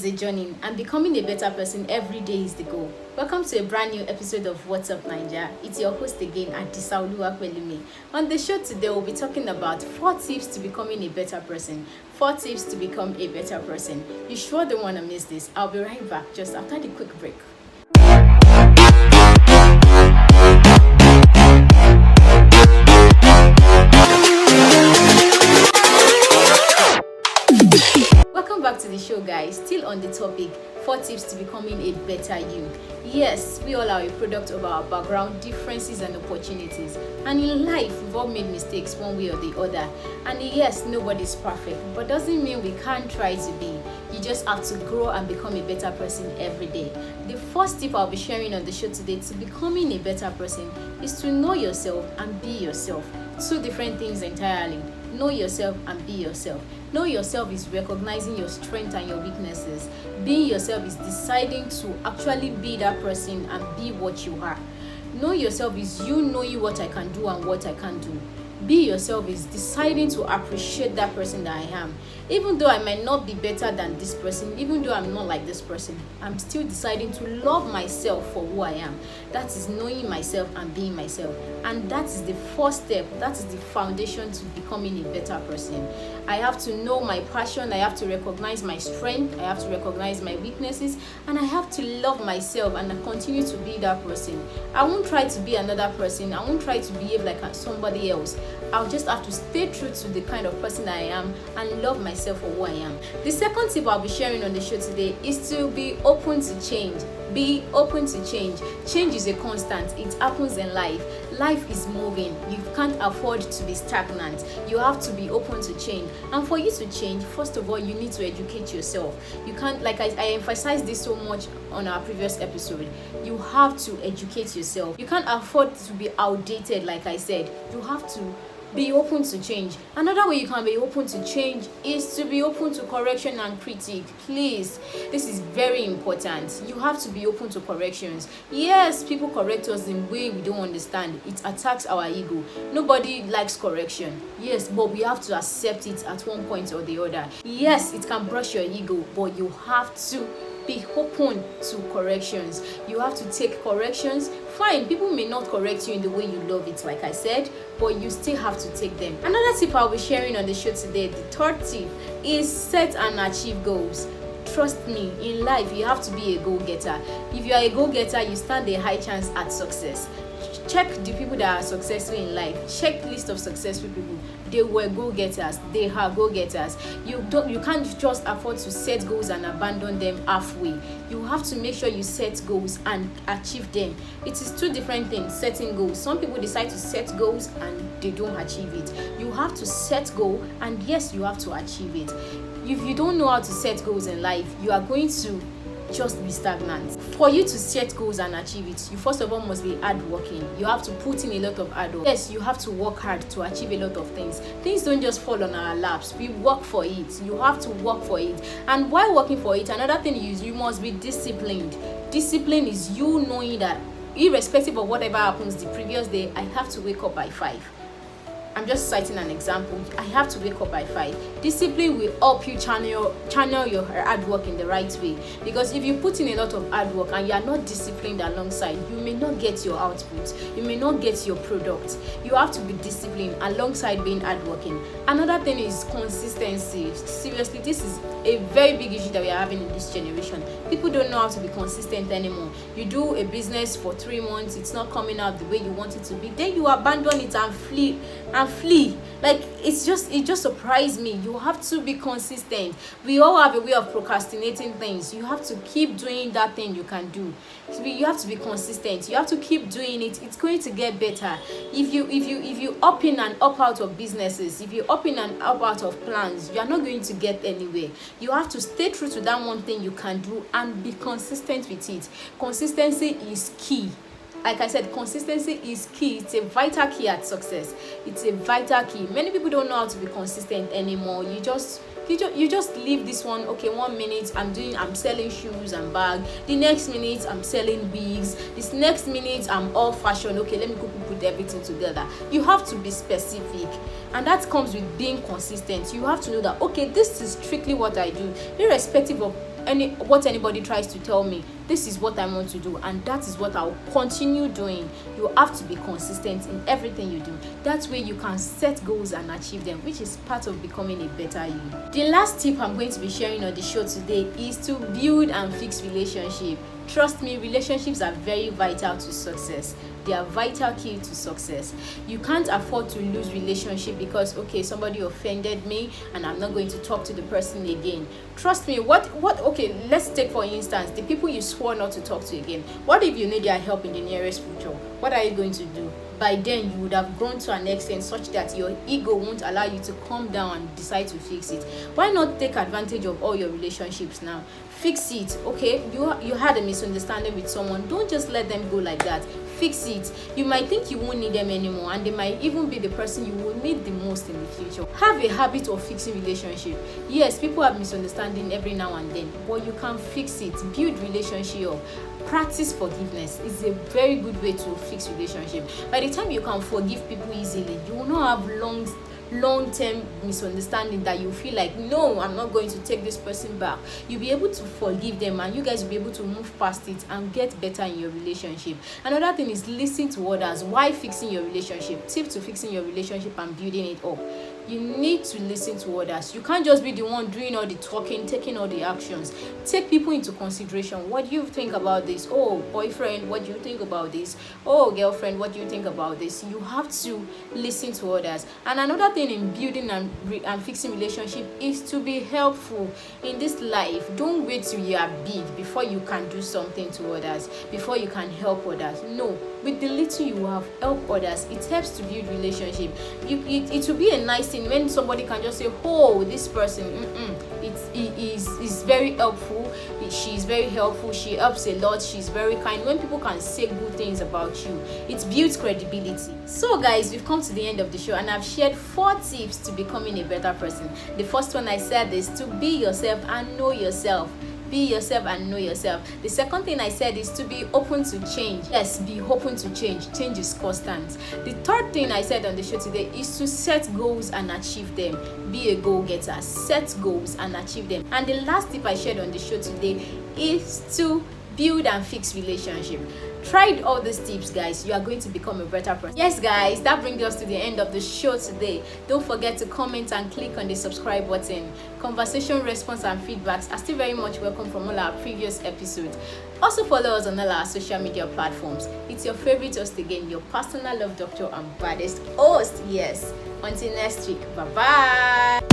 a journey, and becoming a better person every day is the goal. Welcome to a brand new episode of Whatsup9ja. It's your host again, Adisa Oluwapelumi. On the show today, we'll be talking about 4 tips to becoming a better person. 4 tips to become a better person. You sure don't want to miss this. I'll be right back just after the quick break. Welcome back to the show, guys. Still on the topic, 4 tips to becoming a better you. Yes, we all are a product of our background, differences and opportunities. And in life, we've all made mistakes one way or the other. And yes, nobody's perfect, but doesn't mean we can't try to be. You just have to grow and become a better person every day. The first tip I'll be sharing on the show today to becoming a better person is to know yourself and be yourself. 2 different things entirely. Know yourself and be yourself. Know yourself is recognizing your strengths and your weaknesses. Being yourself is deciding to actually be that person and be what you are. Know yourself is you knowing what I can do and what I can't do. Be yourself is deciding to appreciate that person that I am. Even though I might not be better than this person, even though I'm not like this person, I'm still deciding to love myself for who I am. That is knowing myself and being myself. And that is the first step. That is the foundation to becoming a better person. I have to know my passion. I have to recognize my strength. I have to recognize my weaknesses. And I have to love myself and continue to be that person. I won't try to be another person. I won't try to behave like somebody else. I'll just have to stay true to the kind of person I am and love myself for who I am. The second tip I'll be sharing on the show today is to be open to change. Be open to change. Change is a constant. It happens in life. Life is moving. You can't afford to be stagnant. You have to be open to change. And for you to change, first of all, you need to educate yourself. You can't, like I emphasized this so much on our previous episode, you have to educate yourself. You can't afford to be outdated, like I said. You have to be open to change. Another way you can be open to change is to be open to correction and critique. Please, this is very important. You have to be open to corrections. Yes, people correct us in a way we don't understand. It attacks our ego. Nobody likes correction. Yes, but we have to accept it at one point or the other. Yes, it can brush your ego, but you have to be open to corrections. You have to take corrections. Fine, people may not correct you in the way you love it, like I said, but you still have to take them. Another tip I'll be sharing on the show today, the third tip, is set and achieve goals. Trust me, in life you have to be a goal-getter. If you are a goal-getter, you stand a high chance at success. Check the people that are successful in life. Check list of successful people. They were go-getters. They are go-getters. You can't just afford to set goals and abandon them halfway. You have to make sure you set goals and achieve them. It is 2 different things, setting goals. Some people decide to set goals and they don't achieve it. You have to set goal and yes, you have to achieve it. If you don't know how to set goals in life, you are going to just be stagnant. For you to set goals and achieve it, you first of all must be hardworking. You have to put in a lot of hard work. Yes, you have to work hard to achieve a lot of things. Things don't just fall on our laps. We work for it. You have to work for it. And while working for it, another thing is you must be disciplined. Discipline is you knowing that irrespective of whatever happens the previous day, I have to wake up by 5. I'm just citing an example. I have to wake up by 5. Discipline will help you channel your hard work in the right way. Because if you put in a lot of hard work and you are not disciplined alongside, you may not get your output. You may not get your product. You have to be disciplined alongside being hardworking. Another thing is consistency. Seriously, this is a very big issue that we are having in this generation. People don't know how to be consistent anymore. You do a business for 3 months, it's not coming out the way you want it to be. Then you abandon it and flee. Like it just surprised me. You have to be consistent. We all have a way of procrastinating things. You have to keep doing that thing you can do. You have to be consistent. You have to keep doing it. It's going to get better. If you up in and up out of businesses, if you up in and up out of plans, you are not going to get anywhere. You have to stay true to that one thing you can do and be consistent with it. Consistency is key. Like I said, consistency is key. It's a vital key at success. It's a vital key. Many people don't know how to be consistent anymore. You just leave this one. Okay, 1 minute I'm selling shoes and bag. The next minute I'm selling wigs. This next minute I'm all fashion. Okay, let me put everything together. You have to be specific, and that comes with being consistent. You have to know that okay, this is strictly what I do, irrespective of what anybody tries to tell me. This is what I want to do, and that is what I'll continue doing. You have to be consistent in everything you do. That way you can set goals and achieve them, which is part of becoming a better you. The last tip I'm going to be sharing on the show today is to build and fix relationships. Trust me, relationships are very vital to success. They are vital key to success. You can't afford to lose relationship because somebody offended me and I'm not going to talk to the person again. Trust me, let's take for instance the people you swore not to talk to again. What if you need their help in the nearest future? What are you going to do? By then you would have grown to an extent such that your ego won't allow you to calm down and decide to fix it. Why not take advantage of all your relationships now? Fix it. You had a misunderstanding with someone. Don't just let them go like that. Fix it. You might think you won't need them anymore, and they might even be the person you will need the most in the future. Have a habit of fixing relationship. Yes, people have misunderstanding every now and then, but you can fix it. Build relationship up. Practice forgiveness is a very good way to fix relationship. By the time you can forgive people easily, you will not have long-term misunderstanding that you feel like, no, I'm not going to take this person back. You'll be able to forgive them, and you guys will be able to move past it and get better in your relationship. Another thing is listen to others. Why fixing your relationship? Tip to fixing your relationship and building it up. You need to listen to others. You can't just be the one doing all the talking, taking all the actions. Take people into consideration. What do you think about this? Oh, boyfriend, what do you think about this? Oh, girlfriend, what do you think about this? You have to listen to others. And another thing in building and fixing relationship is to be helpful in this life. Don't wait till you are big before you can do something to others, before you can help others. No, with the little you have, help others. It helps to build relationship. It will be a nice thing when somebody can just say, oh, this person is very helpful. She's very helpful. She helps a lot. She's very kind. When people can say good things about you, it builds credibility. So guys, we've come to the end of the show, and I've shared 4 tips to becoming a better person. The first one I said is to be yourself and know yourself. Be yourself and know yourself. The second thing I said is to be open to change. Yes, be open to change. Change is constant. The third thing I said on the show today is to set goals and achieve them. Be a goal-getter. Set goals and achieve them. And the last tip I shared on the show today is to build and fix relationship. Tried all these tips, guys. You are going to become a better person. Yes, guys, that brings us to the end of the show today. Don't forget to comment and click on the subscribe button. Conversation, response, and feedbacks are still very much welcome from all our previous episodes. Also follow us on all our social media platforms. It's your favorite host again, your personal love doctor and baddest host. Yes, until next week. Bye bye.